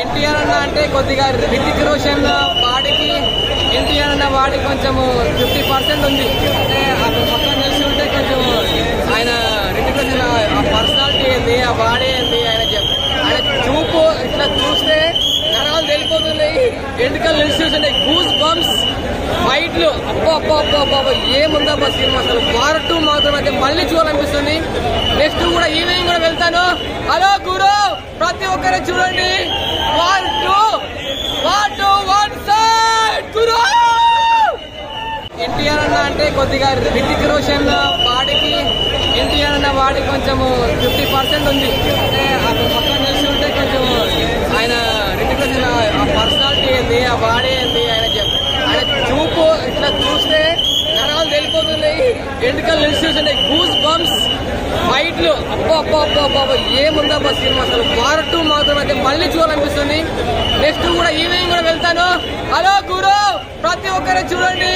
ఎన్టీఆర్ అన్న అంటే కొద్దిగా రితిక్ రోషన్ బాడీకి ఎన్టీఆర్ అన్న బాడీ కొంచెం 50% ఉంది. అంటే అతను పక్కన తెలిసి ఉంటే కొంచెం ఆయన రితిక్ రోషన్ ఆ పర్సనాలిటీ ఏంది, ఆ బాడీ ఏంది, ఆయన చూపు ఇట్లా చూస్తే నరాలు తెలిపోతున్నాయి, ఎంటికలు నిలిచి గూస్ బంప్స్, ఫైట్లు, అబ్బా ఏముందా బస్ సినిమా అసలు. పార్ట్ 2 మాత్రం అయితే మళ్ళీ చూడాలనిపిస్తుంది. నెక్స్ట్ కూడా ఈవినింగ్ కూడా వెళ్తాను. హలో గురు, ప్రతి ఒక్కరే చూడండి. పార్ట్ 2 వన్ సైడ్ గురు. ఎన్టీఆర్ అన్న అంటే కొద్దిగా రితిక్ రోషన్ బాడీకి ఎన్టీఆర్ అన్న బాడీ కొంచెం 50% ఉంది. అంటే అతను పక్కన తెలిసి ఉంటే కొంచెం ఆయన రితిక్ రోషన్ ఆ పర్సనాలిటీ ఏంది, ఆ బాడీ ఏంది, ఆయన చూపు ఇట్లా చూస్తే నరాలు తెలిపోతున్నాయి, ఎంటికలు నిలిచి గూస్ బంప్స్, ఫైట్లు, అబ్బా ఏముందా బస్ సినిమా అసలు. పార్ట్ 2 మాత్రం అయితే మళ్ళీ చూడాలనిపిస్తుంది. నెక్స్ట్ కూడా ఈవినింగ్ కూడా వెళ్తాను. హలో గురు, ప్రతి ఒక్కరే చూడండి.